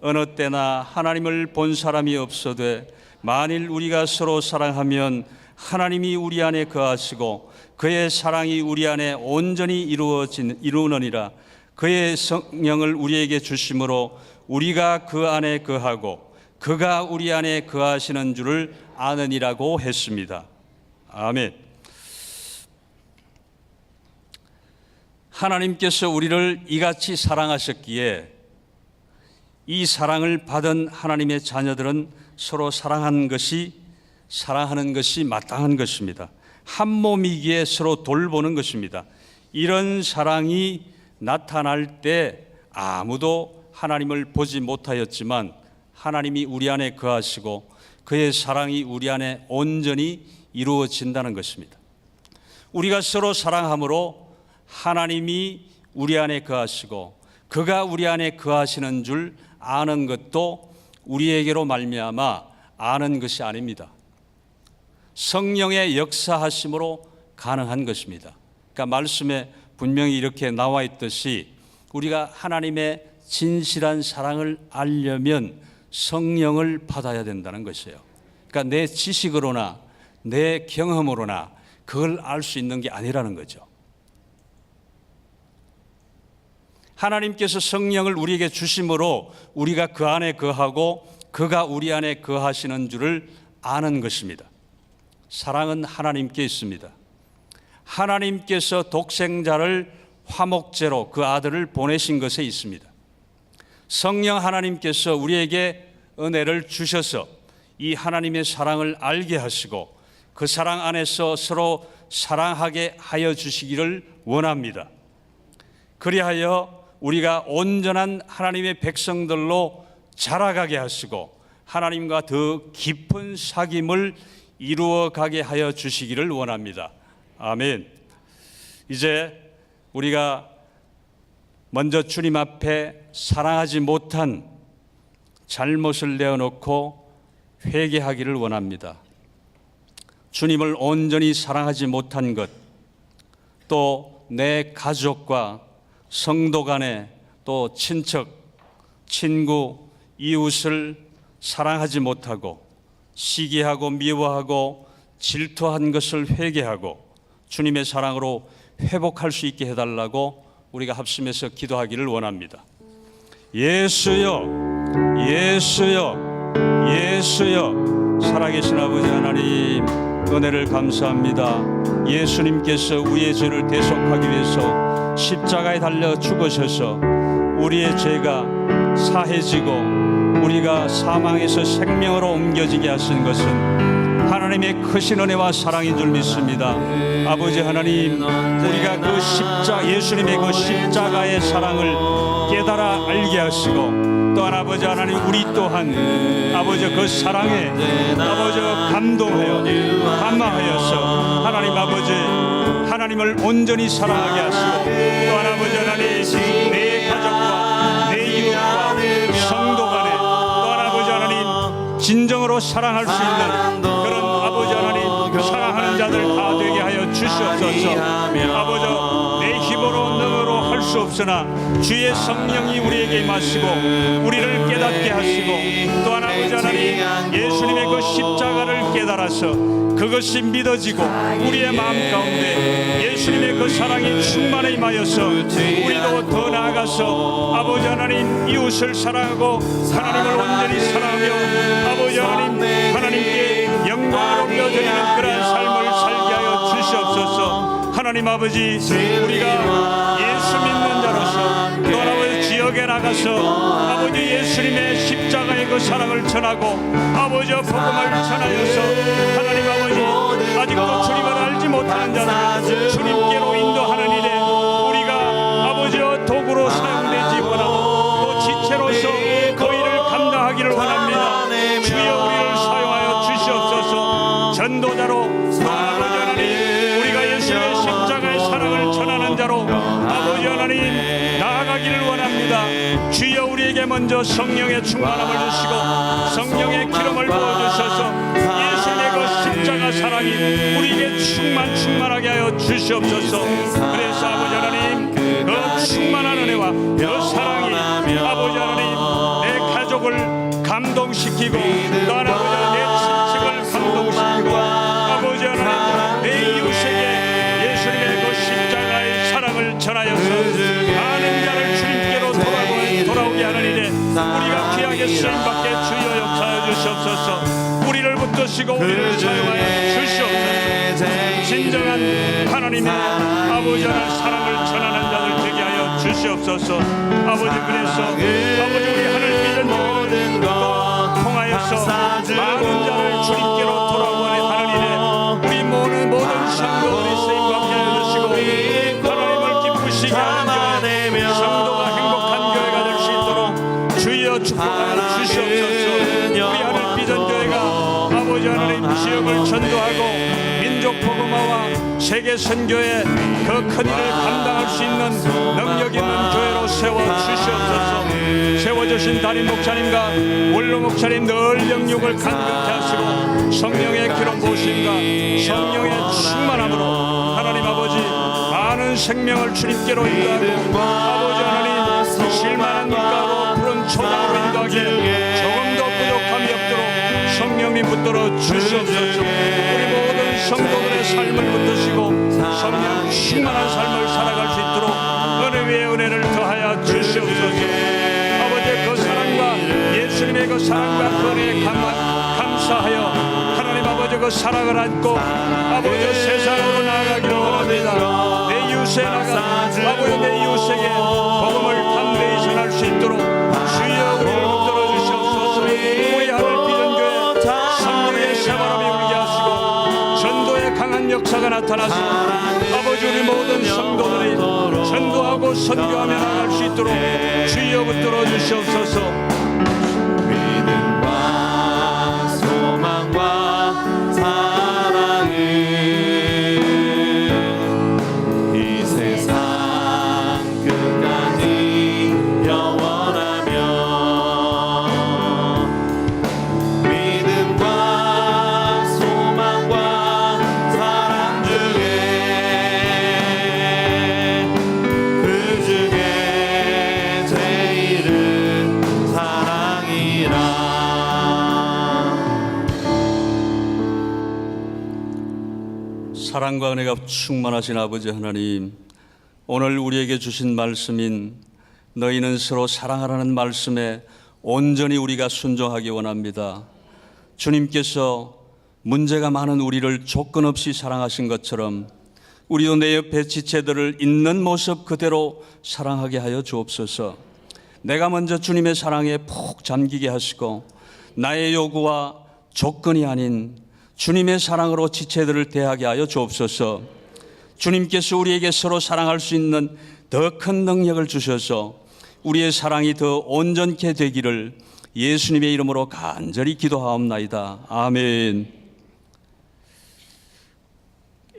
어느 때나 하나님을 본 사람이 없어되 만일 우리가 서로 사랑하면 하나님이 우리 안에 거하시고 그의 사랑이 우리 안에 온전히 이루느니라. 그의 성령을 우리에게 주심으로 우리가 그 안에 거하고 그가 우리 안에 거하시는 줄을 아느니라고 했습니다. 아멘. 하나님께서 우리를 이같이 사랑하셨기에 이 사랑을 받은 하나님의 자녀들은 서로 사랑하는 것이 마땅한 것입니다. 한 몸이기에 서로 돌보는 것입니다. 이런 사랑이 나타날 때 아무도 하나님을 보지 못하였지만 하나님이 우리 안에 거하시고 그의 사랑이 우리 안에 온전히 이루어진다는 것입니다. 우리가 서로 사랑함으로 하나님이 우리 안에 거하시고 그가 우리 안에 거하시는 줄 아는 것도 우리에게로 말미암아 아는 것이 아닙니다. 성령의 역사하심으로 가능한 것입니다. 그러니까 말씀에 분명히 이렇게 나와 있듯이 우리가 하나님의 진실한 사랑을 알려면 성령을 받아야 된다는 것이에요. 그러니까 내 지식으로나 내 경험으로나 그걸 알 수 있는 게 아니라는 거죠. 하나님께서 성령을 우리에게 주심으로 우리가 그 안에 거하고 그가 우리 안에 거하시는 줄을 아는 것입니다. 사랑은 하나님께 있습니다. 하나님께서 독생자를 화목제로 그 아들을 보내신 것에 있습니다. 성령 하나님께서 우리에게 은혜를 주셔서 이 하나님의 사랑을 알게 하시고 그 사랑 안에서 서로 사랑하게 하여 주시기를 원합니다. 그리하여 우리가 온전한 하나님의 백성들로 자라가게 하시고 하나님과 더 깊은 사귐을 이루어가게 하여 주시기를 원합니다. 아멘. 이제 우리가 먼저 주님 앞에 사랑하지 못한 잘못을 내어놓고 회개하기를 원합니다. 주님을 온전히 사랑하지 못한 것, 또 내 가족과 성도 간에 또 친척, 친구, 이웃을 사랑하지 못하고 시기하고 미워하고 질투한 것을 회개하고 주님의 사랑으로 회복할 수 있게 해달라고 우리가 합심해서 기도하기를 원합니다. 예수여, 예수여, 예수여. 살아계신 아버지 하나님, 은혜를 감사합니다. 예수님께서 우리의 죄를 대속하기 위해서 십자가에 달려 죽으셔서 우리의 죄가 사해지고 우리가 사망에서 생명으로 옮겨지게 하신 것은 하나님의 크신 은혜와 사랑인 줄 믿습니다. 아버지 하나님, 우리가 그 예수님의 그 십자가의 사랑을 깨달아 알게 하시고 또한 아버지 하나님, 우리 또한 아버지 그 사랑에 아버지 감동하여 감화하여서 하나님 아버지 하나님을 온전히 사랑하게 하시고 또한 아버지 하나님, 내 가족과 내 이웃과 성도 간에 또한 아버지 하나님 진정으로 사랑할 수 있는 그런 아버지 하나님 사랑하는 자들 다 되게 하여 주시옵소서. 아버지, 내 힘으로 능으로 할 수 없으나 주의 성령이 우리에게 임하시고 우리를 깨닫게 하시고 또한 아버지 하나님 예수님의 그 십자가를 깨달아서 그것이 믿어지고 우리의 마음 가운데 예수님의 그 사랑이 충만해 임하여서 우리도 더 나아가서 아버지 하나님 이웃을 사랑하고 하나님을 온전히 사랑하며 아버지 하나님 하나님께 영광을 올려드리는 그러한 삶을 살게 하여 주시옵소서. 하나님 아버지, 우리가 예수 믿는 자로서 또 아버지 지역에 나가서 아버지 예수님의 십자가의 그 사랑을 전하고 아버지 복음을 전하여서 하나님 아버지 아직도 주님을 알지 못하는 자들 주님께로 인도하는 일에 우리가 아버지여 도구로 사용되지 원하고 또 지체로서 그 일을 감당하기를 원합니다. 주여 우리를 사용하여 주시옵소서. 전도자로 아버지 하나님 우리가 예수의 십자가의 사랑을 전하는 자로 아버지 하나님 나아가기를 원합니다. 주여 우리에게 먼저 성령의 충만함을 주시고 성령의 기름을 부어주셔서 예수의 그 십자가 사랑이 우리에게 충만하게 하여 주시옵소서. 그래서 아버지 하나님 그 충만한 은혜와 그 사랑이 아버지 하나님 내 가족을 감동시키고 또 아버지 내 친척을 감동시키고 아버지 하나님 내 이웃에게 예수님의 그 십자가의 사랑을 전하여서 많은 자를 주님께로 돌아오게 하는 일에 우리가 귀하게 쓰임받게 주여 역사하여 주시옵소서. 우리를 붙드시고 우리를 사용하여 주시옵소서. 진정한 하나님의 아버지 하나님 사랑을 전하는 자들 되게 하여 주시옵소서. 아버지, 그래서 아버지 우리 하늘 믿는 통하여서 많은 자를 주님께로 돌아오는 하나님의 우리 모든 성도들이 쓰임받게 하여 주시고 하나님을 기쁘시게 하는 교회, 성도가 행복한 교회가 될 수 있도록 주여 축복하여 주시옵소서. 우리 하늘 비전교회가 아버지 하나님 지역을 전도하고 민족 복음화와 세계 선교의 그 큰 일을 감당할 수 있는 능력 있는 교회로 세워 주시옵소서. 세워주신 담임 목사님과 원로 목사님 늘 영육을 간격케 하시고 성령의 기름 부으심과 성령의 충만함으로 하나님 아버지 많은 생명을 주님께로 인도하고 아버지 하나님 실만한 물가로 푸른 초장으로 인도하기에 조금도 부족함이 없도록 성령이 붙들어 주시옵소서. 우리 모든 성도들의 삶을 붙드시고 성령 충만한 삶을 살아갈 수 있도록 은혜 위에 은혜를 더하여 주시옵소서. 아버지의 그 사랑과 예수님의 그 사랑과 그 은혜에 감사하여 하나님 아버지 그 사랑을 안고 아버지 세상으로 나아가기를 원합니다. 내 이웃에 나가 아버지 내 이웃에게 복음을 담대히 전할 수 있도록 주여 우리를 붙들어 주시옵소서. 우리 하늘 비전교회 성령의 새바람이 울게 하시고 전도의 강한 역사가 나타나서 아버지 우리 모든 성도들이 전도하고 선교하며 나갈 수 있도록 주여 붙들어 주시옵소서. 믿음과 소망과 사랑은 이 세상 끝까지 영원하며 믿음과 소망과 사랑 중에 그 중에 제일은 사랑이라. 사랑과 은혜가 충만하신 아버지 하나님, 오늘 우리에게 주신 말씀인 너희는 서로 사랑하라는 말씀에 온전히 우리가 순종하기 원합니다. 주님께서 문제가 많은 우리를 조건 없이 사랑하신 것처럼 우리도 내 옆에 지체들을 있는 모습 그대로 사랑하게 하여 주옵소서. 내가 먼저 주님의 사랑에 푹 잠기게 하시고 나의 요구와 조건이 아닌 주님의 사랑으로 지체들을 대하게 하여 주옵소서. 주님께서 우리에게 서로 사랑할 수 있는 더 큰 능력을 주셔서 우리의 사랑이 더 온전케 되기를 예수님의 이름으로 간절히 기도하옵나이다. 아멘.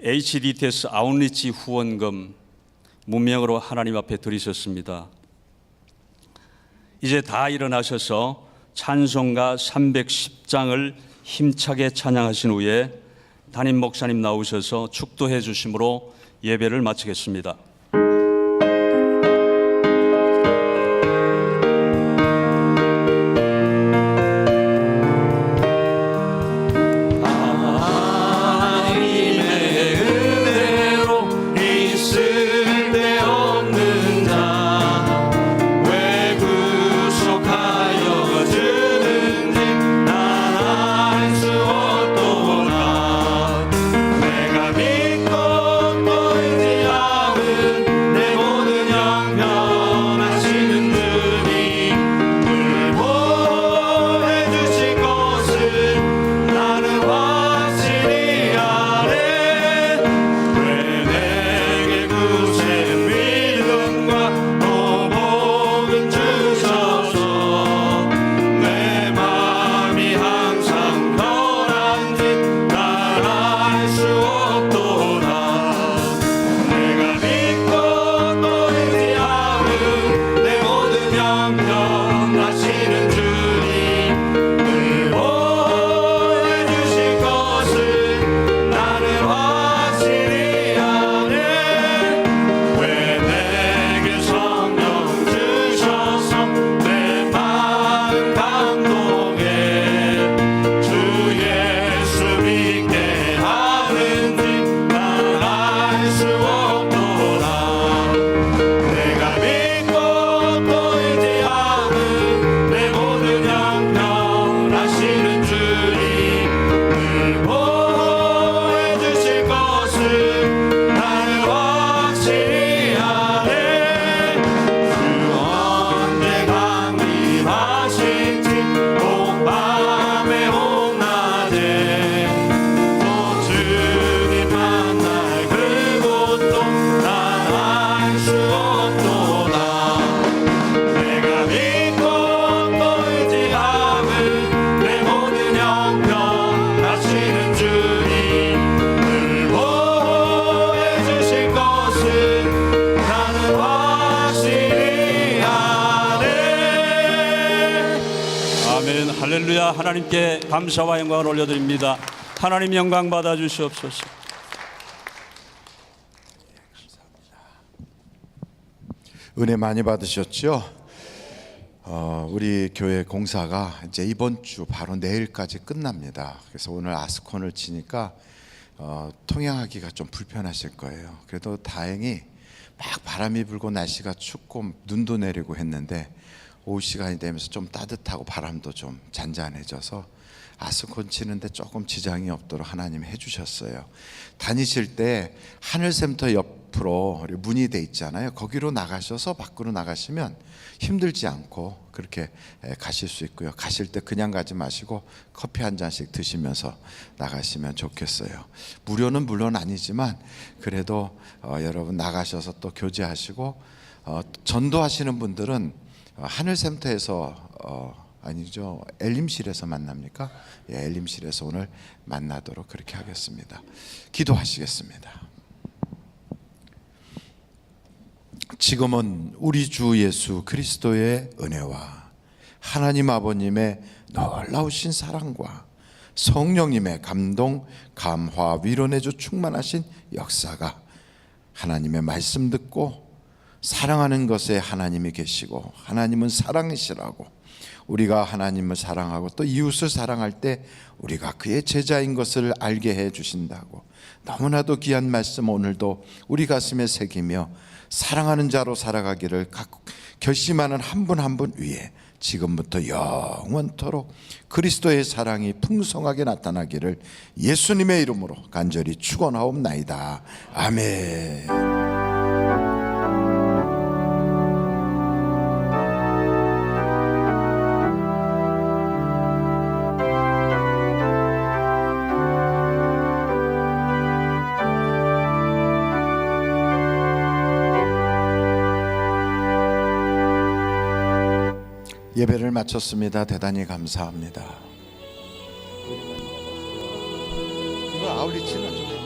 HDTS 아웃리치 후원금 문명으로 하나님 앞에 드리셨습니다. 이제 다 일어나셔서 찬송가 310장을 힘차게 찬양하신 후에 담임 목사님 나오셔서 축도해 주심으로 예배를 마치겠습니다. 아멘. 할렐루야. 하나님께 감사와 영광을 올려드립니다. 하나님 영광 받아 주시옵소서. 은혜 많이 받으셨죠? 우리 교회 공사가 이제 이번 주 바로 내일까지 끝납니다. 그래서 오늘 아스콘을 치니까 통행하기가 좀 불편하실 거예요. 그래도 다행히 막 바람이 불고 날씨가 춥고 눈도 내리고 했는데 오후 시간이 되면서 좀 따뜻하고 바람도 좀 잔잔해져서 아스콘 치는데 조금 지장이 없도록 하나님이 해주셨어요. 다니실 때 하늘센터 옆으로 문이 돼 있잖아요. 거기로 나가셔서 밖으로 나가시면 힘들지 않고 그렇게 가실 수 있고요. 가실 때 그냥 가지 마시고 커피 한 잔씩 드시면서 나가시면 좋겠어요. 무료는 물론 아니지만 그래도 여러분 나가셔서 또 교제하시고 전도하시는 분들은 하늘센터에서 아니죠, 엘림실에서 만납니까? 예, 엘림실에서 오늘 만나도록 그렇게 하겠습니다. 기도하시겠습니다. 지금은 우리 주 예수 그리스도의 은혜와 하나님 아버님의 놀라우신 사랑과 성령님의 감동, 감화, 위로내주 충만하신 역사가 하나님의 말씀 듣고 사랑하는 것에 하나님이 계시고 하나님은 사랑이시라고, 우리가 하나님을 사랑하고 또 이웃을 사랑할 때 우리가 그의 제자인 것을 알게 해 주신다고, 너무나도 귀한 말씀 오늘도 우리 가슴에 새기며 사랑하는 자로 살아가기를 결심하는 한 분 한 분 위에 지금부터 영원토록 그리스도의 사랑이 풍성하게 나타나기를 예수님의 이름으로 간절히 축원하옵나이다. 아멘. 예배를 마쳤습니다. 대단히 감사합니다. 이거 아울리치는 좀